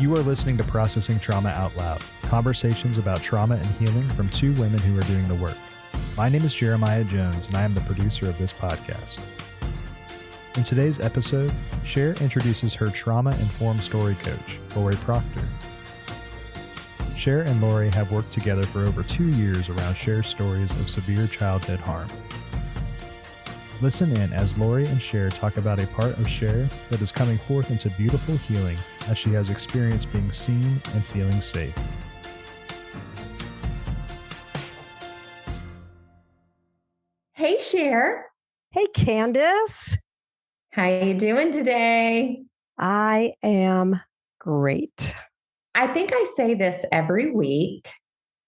You are listening to Processing Trauma Out Loud, conversations about trauma and healing from two women who are doing the work. My name is Jeremiah Jones, and I am the producer of this podcast. In today's episode, Sher introduces her trauma-informed story coach, Laurie Proctor. Sher and Laurie have worked together for over 2 years around Sher's stories of severe childhood harm. Listen in as Laurie and Sher talk about a part of Sher that is coming forth into beautiful healing as she has experienced being seen and feeling safe. Hey, Sher. Hey, Candace. How you doing today? I am great. I think I say this every week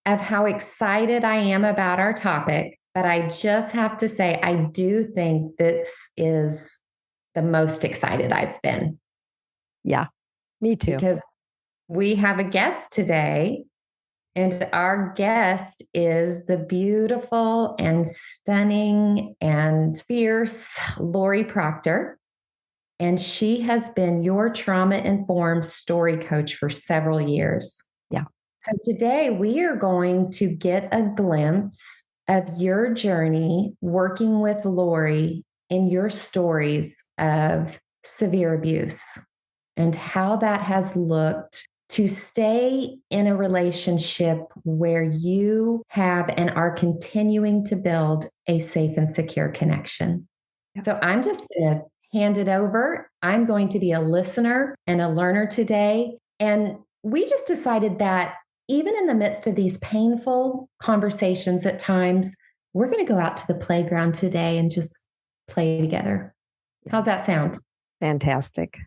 of how excited I am about our topic, but I just have to say, I do think this is the most excited I've been. Yeah, me too. Because we have a guest today, and our guest is the beautiful and stunning and fierce Laurie Proctor. And she has been your trauma-informed story coach for several years. Yeah. So today we are going to get a glimpse of your journey working with Laurie in your stories of severe abuse and how that has looked to stay in a relationship where you have and are continuing to build a safe and secure connection. Yeah. So I'm just going to hand it over. I'm going to be a listener and a learner today. And we just decided that even in the midst of these painful conversations at times, we're going to go out to the playground today and just play together. How's that sound? Fantastic.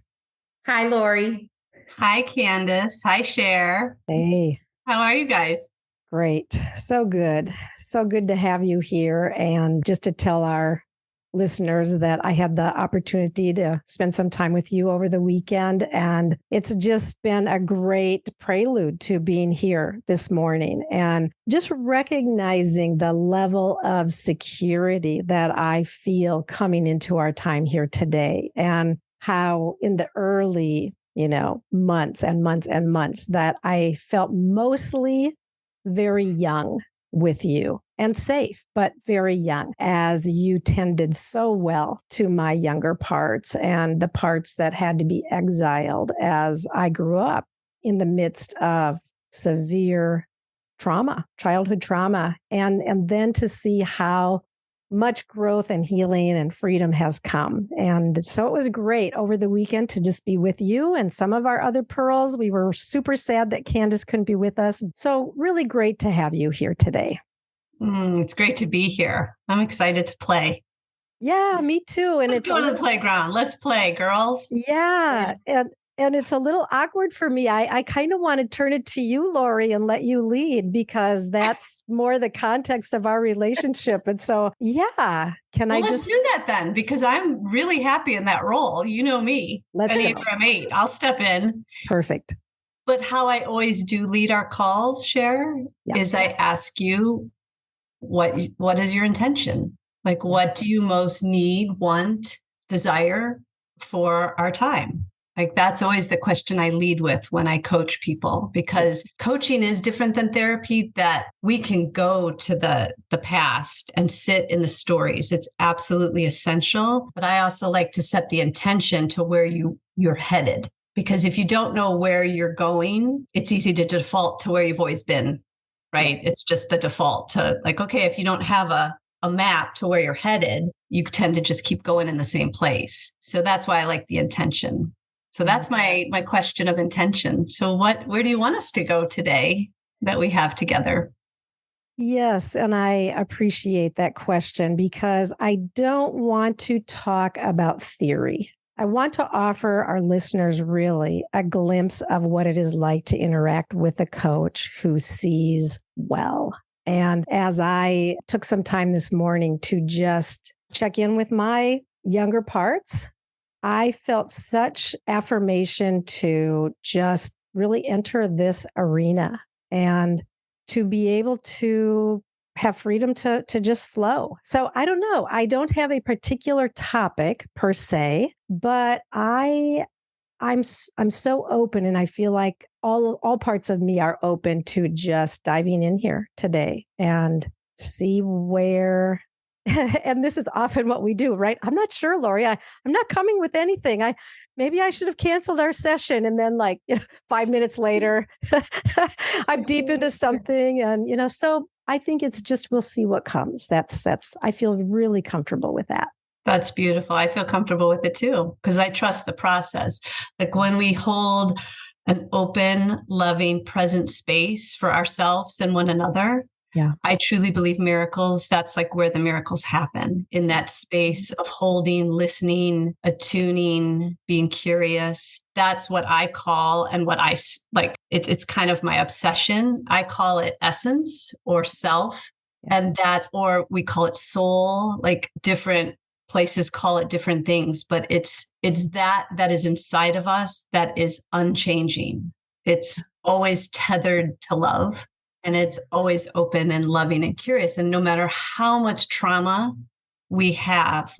Hi, Laurie. Hi, Candace. Hi, Sher. Hey. How are you guys? Great. So good. So good to have you here. And just to tell our listeners that I had the opportunity to spend some time with you over the weekend. And it's just been a great prelude to being here this morning and just recognizing the level of security that I feel coming into our time here today, and how in the early, months and months and months that I felt mostly very young with you and safe, but very young, as you tended so well to my younger parts and the parts that had to be exiled as I grew up in the midst of severe trauma, childhood trauma, and then to see how much growth and healing and freedom has come. And so it was great over the weekend to just be with you and some of our other pearls. We were super sad that Candace couldn't be with us. So really great to have you here today. It's great to be here. I'm excited to play. Yeah, me too. And let's go to the playground. Let's play, girls. Yeah. And it's a little awkward for me. I kind of want to turn it to you, Laurie, and let you lead, because that's more the context of our relationship. And so, yeah, let's do that then, because I'm really happy in that role. You know me. Let's go. Enneagram 8. I'll step in. Perfect. But how I always do lead our calls, Sher, is I ask you, what is your intention? Like, what do you most need, want, desire for our time? Like, that's always the question I lead with when I coach people, because coaching is different than therapy, that we can go to the past and sit in the stories. It's absolutely essential. But I also like to set the intention to where you're headed, because if you don't know where you're going, it's easy to default to where you've always been, right? It's just the default to, like, okay, if you don't have a map to where you're headed, you tend to just keep going in the same place. So that's why I like the intention. So that's my question of intention. So where do you want us to go today that we have together? Yes, and I appreciate that question, because I don't want to talk about theory. I want to offer our listeners really a glimpse of what it is like to interact with a coach who sees well. And as I took some time this morning to just check in with my younger parts, I felt such affirmation to just really enter this arena and to be able to have freedom to just flow. So I don't know. I don't have a particular topic per se, but I I'm so open, and I feel like all parts of me are open to just diving in here today and see where. And this is often what we do, right? I'm not sure, Laurie. I'm not coming with anything. Maybe I should have canceled our session, and then 5 minutes later, I'm deep into something, and so I think it's just we'll see what comes. That's. I feel really comfortable with that. That's beautiful. I feel comfortable with it too, because I trust the process. Like when we hold an open, loving, present space for ourselves and one another, yeah, I truly believe miracles. That's like where the miracles happen, in that space of holding, listening, attuning, being curious. That's what I call, and what I like, it's kind of my obsession. I call it essence or self. And or we call it soul, like different places call it different things, but it's that is inside of us that is unchanging. It's always tethered to love, and it's always open and loving and curious. And no matter how much trauma we have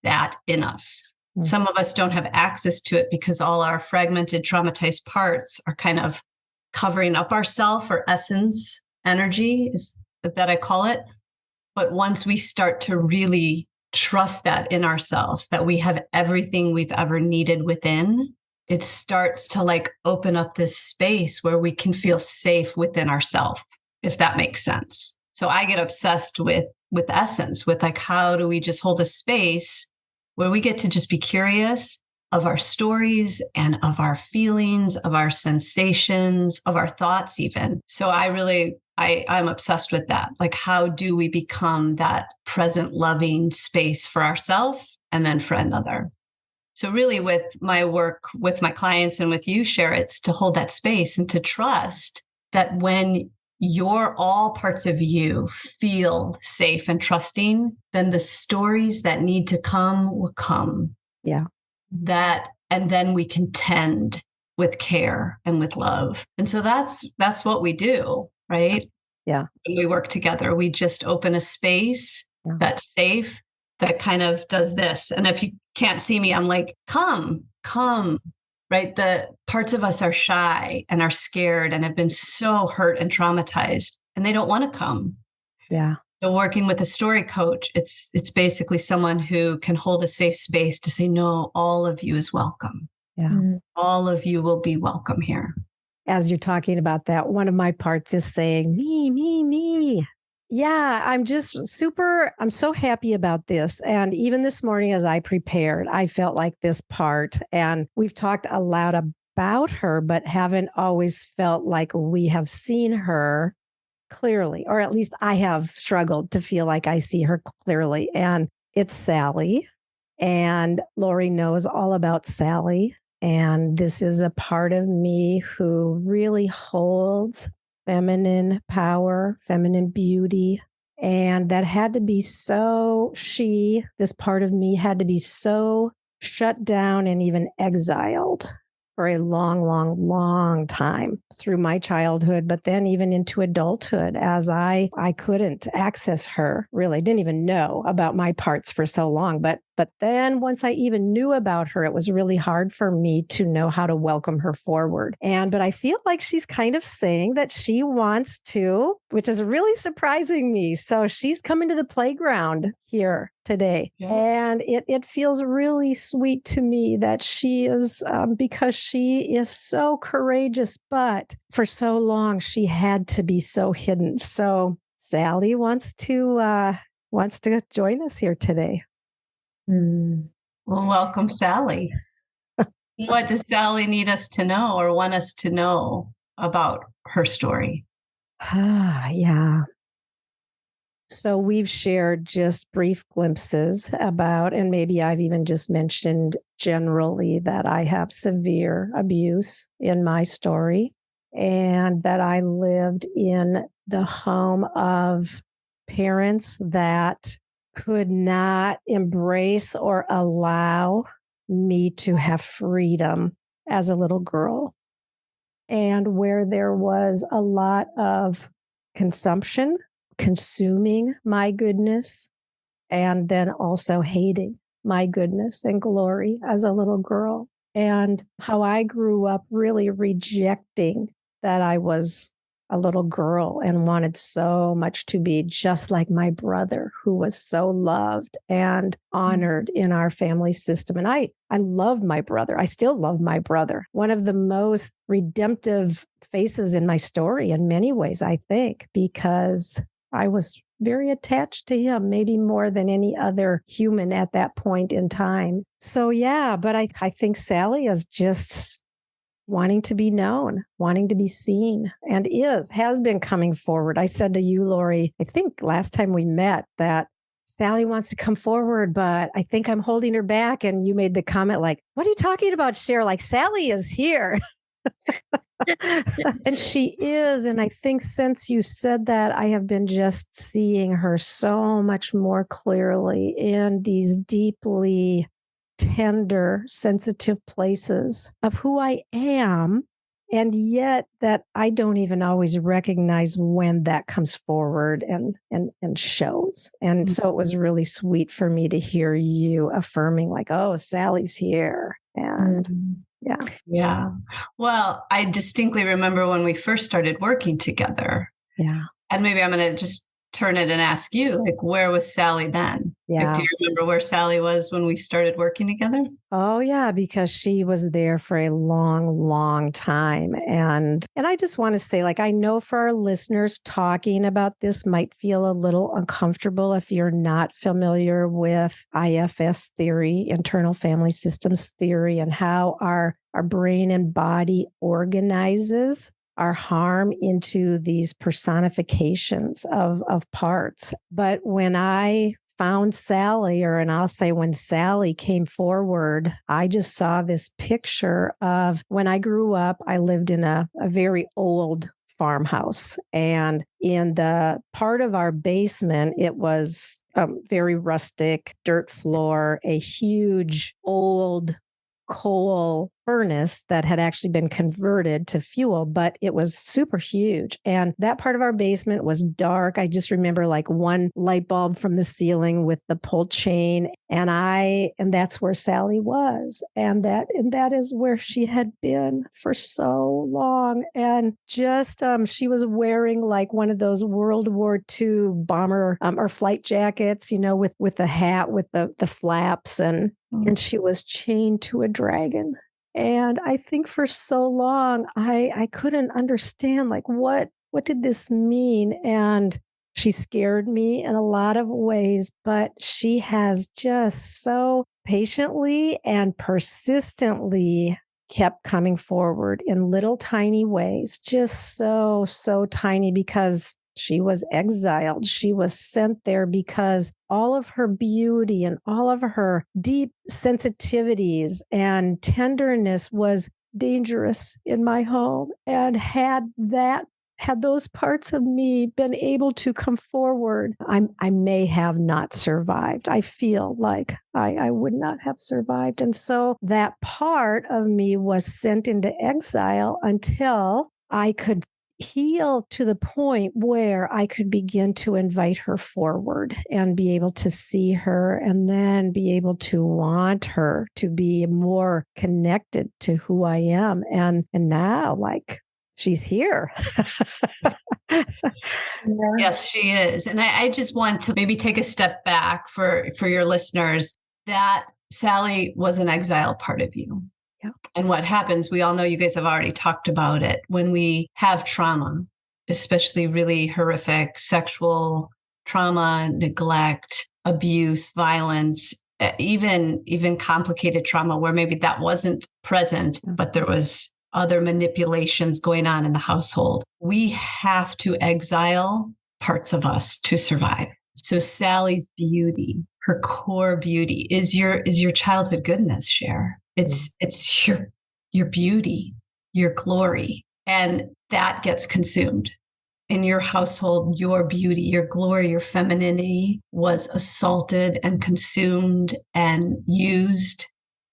that in us. Mm-hmm. Some of us don't have access to it because all our fragmented, traumatized parts are kind of covering up our self or essence energy, is that I call it. But once we start to really trust that in ourselves, that we have everything we've ever needed within, it starts to open up this space where we can feel safe within ourselves, if that makes sense. So I get obsessed with essence, with how do we just hold a space where we get to just be curious of our stories and of our feelings, of our sensations, of our thoughts even. So I'm obsessed with that. How do we become that present, loving space for ourselves and then for another? So really with my work, with my clients and with you, Sher, it's to hold that space and to trust that when all parts of you feel safe and trusting, then the stories that need to come will come. Yeah. And then we can tend with care and with love. And so that's what we do, right? Yeah. When we work together, we just open a space that's safe, that kind of does this. And if you can't see me, I'm like, come, right? The parts of us are shy and are scared and have been so hurt and traumatized, and they don't want to come. Yeah. So working with a story coach, it's basically someone who can hold a safe space to say, no, all of you is welcome. Yeah. All of you will be welcome here. As you're talking about that, one of my parts is saying, me. Yeah, I'm so happy about this. And even this morning, as I prepared, I felt like this part, and we've talked a lot about her, but haven't always felt like we have seen her clearly, or at least I have struggled to feel like I see her clearly. And it's Sally, and Laurie knows all about Sally. And this is a part of me who really holds feminine power, feminine beauty. And that had to be this part of me had to be so shut down and even exiled for a long, long, long time through my childhood, but then even into adulthood, as I couldn't access her, really. Didn't even know about my parts for so long. But then once I even knew about her, it was really hard for me to know how to welcome her forward. But I feel like she's kind of saying that she wants to, which is really surprising me. So she's coming to the playground here today. Yeah. And it feels really sweet to me that she is, because she is so courageous, but for so long she had to be so hidden. So Sally wants to join us here today. Well, welcome, Sally. What does Sally need us to know or want us to know about her story? Yeah. So we've shared just brief glimpses about, and maybe I've even just mentioned generally that I have severe abuse in my story, and that I lived in the home of parents that could not embrace or allow me to have freedom as a little girl, and where there was a lot of consumption, consuming my goodness, and then also hating my goodness and glory as a little girl. and how I grew up really rejecting that I was a little girl and wanted so much to be just like my brother, who was so loved and honored in our family system. And I love my brother. I still love my brother. One of the most redemptive faces in my story in many ways, I think, because I was very attached to him, maybe more than any other human at that point in time. So yeah, but I think Sally is just wanting to be known, wanting to be seen, and has been coming forward. I said to you, Laurie, I think last time we met that Sally wants to come forward, but I think I'm holding her back. And you made the comment like, what are you talking about, Sher? Like, Sally is here. And she is. And I think since you said that, I have been just seeing her so much more clearly in these deeply tender, sensitive places of who I am. And yet that I don't even always recognize when that comes forward and shows. And so it was really sweet for me to hear you affirming like, oh, Sally's here. And yeah. Well, I distinctly remember when we first started working together. Yeah. And maybe I'm going to just turn it and ask you, like, where was Sally then? Yeah. Like, do you remember where Sally was when we started working together? Oh, yeah, because she was there for a long, long time. And I just want to say, like, I know for our listeners, talking about this might feel a little uncomfortable if you're not familiar with IFS theory, internal family systems theory, and how our brain and body organizes our harm into these personifications of parts. But when I found Sally, and I'll say when Sally came forward, I just saw this picture of when I grew up, I lived in a very old farmhouse. And in the part of our basement, it was very rustic, dirt floor, a huge old coal furnace that had actually been converted to fuel, but it was super huge. And that part of our basement was dark. I just remember like one light bulb from the ceiling with the pull chain. And that's where Sally was. And that is where she had been for so long. And just, she was wearing like one of those World War II bomber or flight jackets, with the hat, with the flaps, and she was chained to a dragon. And I think for so long, I couldn't understand, like, what did this mean? And she scared me in a lot of ways, but she has just so patiently and persistently kept coming forward in little tiny ways, just so, so tiny, because she was exiled. She was sent there because all of her beauty and all of her deep sensitivities and tenderness was dangerous in my home. And had those parts of me been able to come forward, I may have not survived. I feel like I would not have survived. And so that part of me was sent into exile until I could heal to the point where I could begin to invite her forward and be able to see her, and then be able to want her to be more connected to who I am. And now, like, she's here. Yes, she is. And I just want to maybe take a step back for your listeners, that Sally was an exile part of you. And what happens, we all know, you guys have already talked about it, when we have trauma, especially really horrific sexual trauma, neglect, abuse, violence, even complicated trauma where maybe that wasn't present, but there was other manipulations going on in the household. We have to exile parts of us to survive. So Sally's beauty, her core beauty, is your childhood goodness, Sher. It's your beauty, your glory, and that gets consumed. In your household, your beauty, your glory, your femininity was assaulted and consumed and used.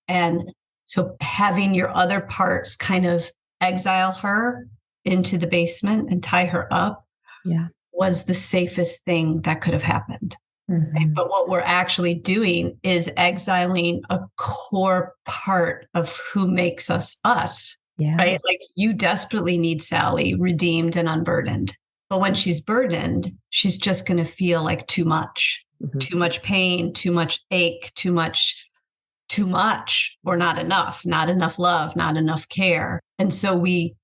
And so having your other parts kind of exile her into the basement and tie her up was the safest thing that could have happened. Mhm. But what we're actually doing is exiling a core part of who makes us us, Yeah. right? Like you desperately need Sally redeemed and unburdened. But when she's burdened, she's just going to feel like too much pain, too much ache, too much, or not enough love, not enough care. And so we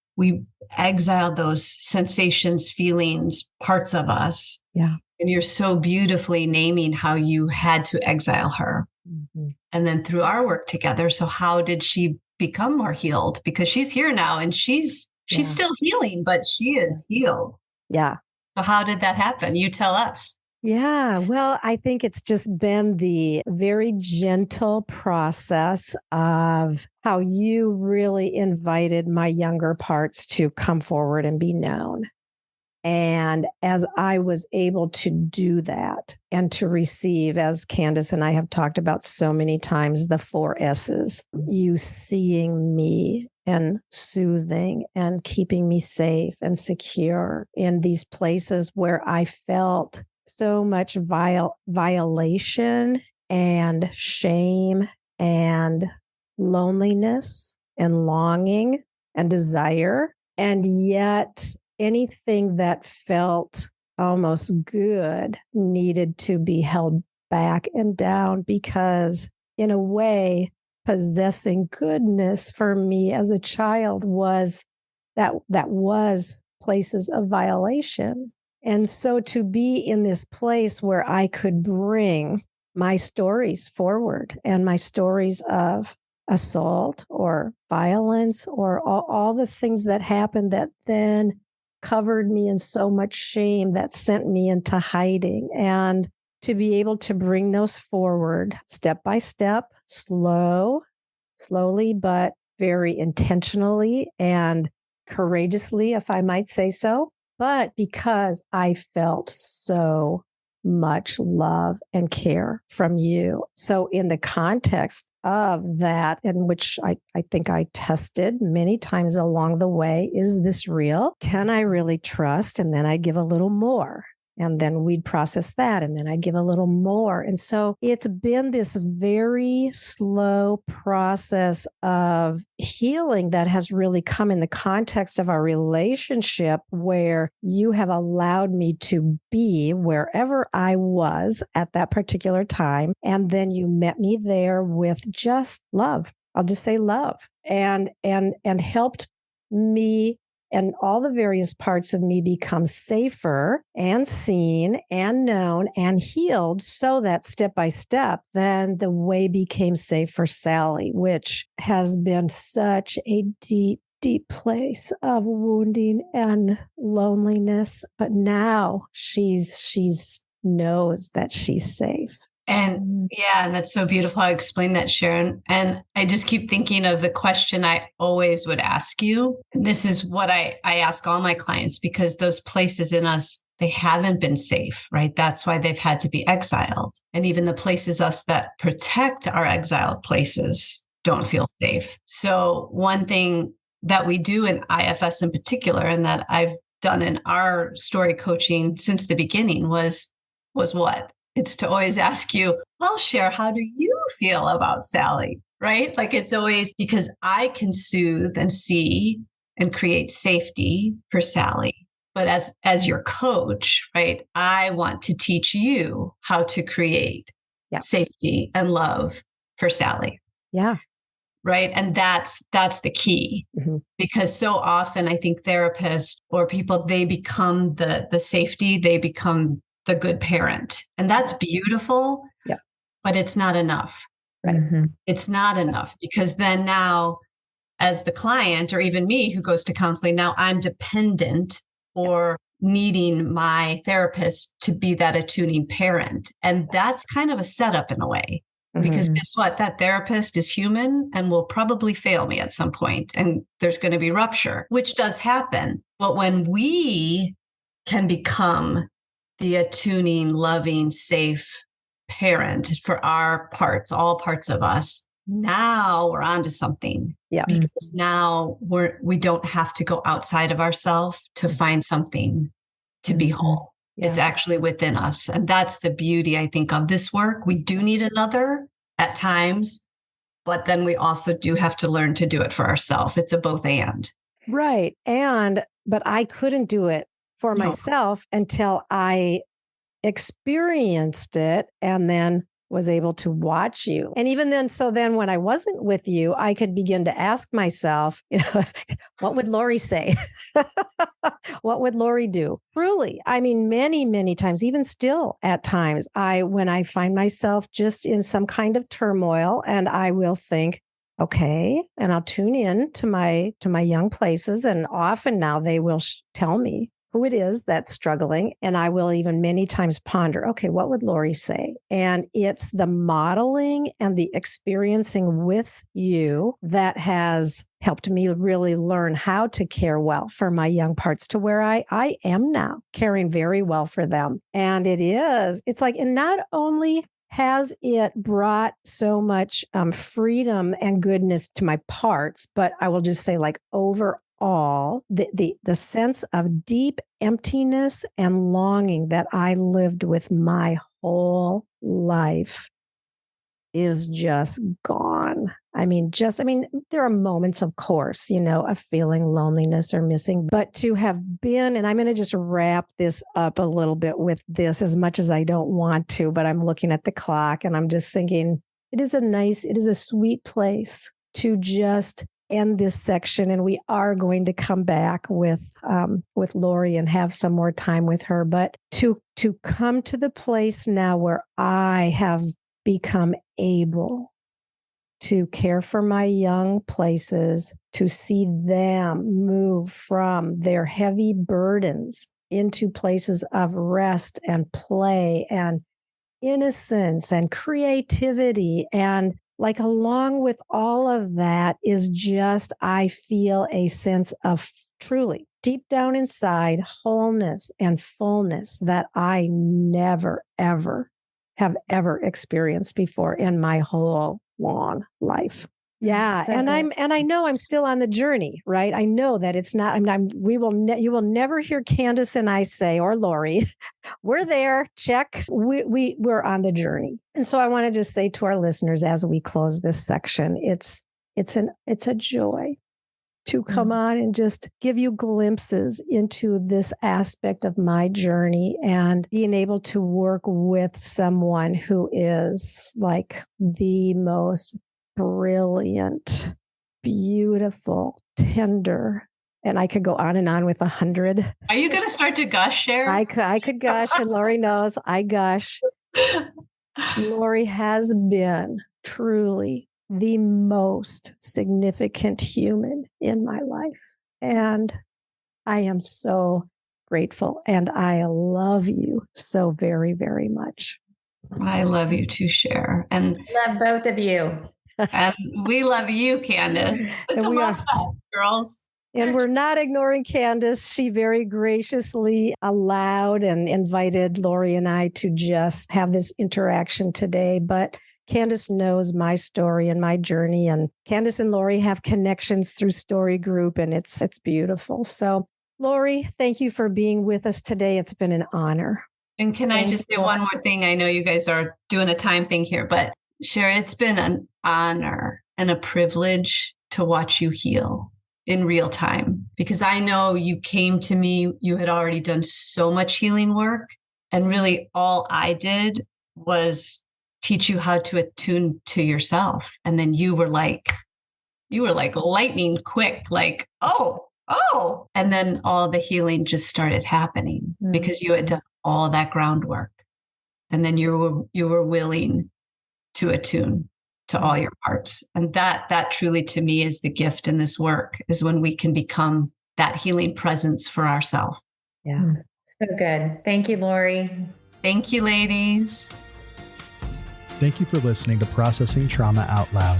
exile those sensations, feelings, parts of us. Yeah. And you're so beautifully naming how you had to exile her. Mm-hmm. And then through our work together, so how did she become more healed? Because she's here now and she's still healing, but she is healed. Yeah. So how did that happen? You tell us. Yeah, well, I think it's just been the very gentle process of how you really invited my younger parts to come forward and be known. And as I was able to do that and to receive, as Candace and I have talked about so many times, the 4 S's, you seeing me and soothing and keeping me safe and secure in these places where I felt so much violation and shame and loneliness and longing and desire. And yet anything that felt almost good needed to be held back and down because, in a way, possessing goodness for me as a child was that was places of violation. And so to be in this place where I could bring my stories forward and my stories of assault or violence or all the things that happened that then covered me in so much shame that sent me into hiding, and to be able to bring those forward step by step, slowly, but very intentionally and courageously, if I might say so. But because I felt so much love and care from you. So in the context of that, in which I think I tested many times along the way, is this real? Can I really trust? And then I give a little more. And then we'd process that. And then I'd give a little more. And so it's been this very slow process of healing that has really come in the context of our relationship, where you have allowed me to be wherever I was at that particular time. And then you met me there with just love. I'll just say love, and helped me and all the various parts of me become safer and seen and known and healed, so that step by step, then the way became safe for Sally, which has been such a deep place of wounding and loneliness. But now she's knows that she's safe. And yeah, and that's so beautiful how you explain that, Sharon. And I just keep thinking of the question I always would ask you. And this is what I ask all my clients, because those places in us, they haven't been safe, right? That's why they've had to be exiled. And even the places us that protect our exiled places don't feel safe. So one thing that we do in IFS in particular, and that I've done in our story coaching since the beginning was what? It's to always ask you, well, Cher, how do you feel about Sally? Right? Like it's always because I can soothe and see and create safety for Sally. But as your coach, right, I want to teach you how to create safety and love for Sally. Yeah. Right. And that's the key, because so often I think therapists or people, they become the safety, they become the good parent. And that's beautiful, but it's not enough. Right. It's not enough, because then now, as the client, or even me who goes to counseling, now I'm dependent or needing my therapist to be that attuning parent. And that's kind of a setup in a way, because guess what? That therapist is human and will probably fail me at some point, and there's going to be rupture, which does happen. But when we can become the attuning, loving, safe parent for our parts, all parts of us, now we're onto something. Yeah. Because now we don't have to go outside of ourselves to find something to be whole. Yeah. It's actually within us. And that's the beauty, I think, of this work. We do need another at times, but then we also do have to learn to do it for ourselves. It's a both and. Right. But I couldn't do it for myself until I experienced it and then was able to watch you. And even then, so then when I wasn't with you, I could begin to ask myself, what would Laurie say? What would Laurie do? Truly, I mean, many, many times, even still at times, when I find myself just in some kind of turmoil, and I will think, okay, and I'll tune in to my young places, and often now they will tell me who it is that's struggling. And I will even many times ponder, okay, what would Laurie say? And it's the modeling and the experiencing with you that has helped me really learn how to care well for my young parts to where I am now, caring very well for them. And it's like, and not only has it brought so much freedom and goodness to my parts, but I will just say, like, overall, the sense of deep emptiness and longing that I lived with my whole life is just gone. There are moments, of course, of feeling loneliness or missing, but to have been, and I'm going to just wrap this up a little bit with this, as much as I don't want to, but I'm looking at the clock and I'm just thinking, it is a sweet place to just end this section. And we are going to come back with Laurie and have some more time with her, but to come to the place now where I have become able to care for my young places, to see them move from their heavy burdens into places of rest and play and innocence and creativity. And like, along with all of that is just, I feel a sense of truly deep down inside wholeness and fullness that I never, ever have ever experienced before in my whole long life. Yeah. So and good. I know I'm still on the journey, right? I know that it's not, you will never hear Candace and I say, or Laurie, we're there, check. We're on the journey. And so I want to just say to our listeners, as we close this section, it's a joy to come on and just give you glimpses into this aspect of my journey and being able to work with someone who is like the most brilliant, beautiful, tender. And I could go on and on with 100. Are you going to start to gush, Sher? I could gush, and Laurie knows I gush. Laurie has been truly the most significant human in my life. And I am so grateful. And I love you so very, very much. I love you too, Sher. And Love both of you. and we love you, Candace. It's a love fest, girls. And we're not ignoring Candace. She very graciously allowed and invited Laurie and I to just have this interaction today. But Candace knows my story and my journey, and Candace and Laurie have connections through Story Group, and it's beautiful. So, Laurie, thank you for being with us today. It's been an honor. And can I just say one more thing? I know you guys are doing a time thing here, but Sher, it's been an honor and a privilege to watch you heal in real time, because I know you came to me, you had already done so much healing work, and really all I did was teach you how to attune to yourself. And then you were like lightning quick, like, oh, and then all the healing just started happening because you had done all that groundwork. And then you were willing to attune to all your parts. And that truly, to me, is the gift in this work, is when we can become that healing presence for ourselves. Yeah. So good. Thank you, Laurie. Thank you, ladies. Thank you for listening to Processing Trauma Out Loud.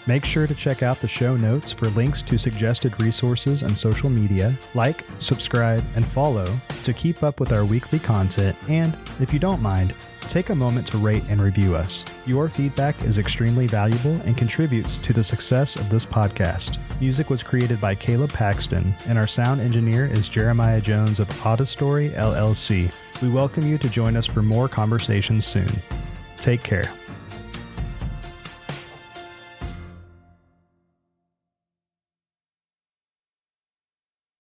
Make sure to check out the show notes for links to suggested resources and social media. Like, subscribe, and follow to keep up with our weekly content. And if you don't mind, take a moment to rate and review us. Your feedback is extremely valuable and contributes to the success of this podcast. Music was created by Caleb Paxton, and our sound engineer is Jeremiah Jones of Audistory LLC. We welcome you to join us for more conversations soon. Take care.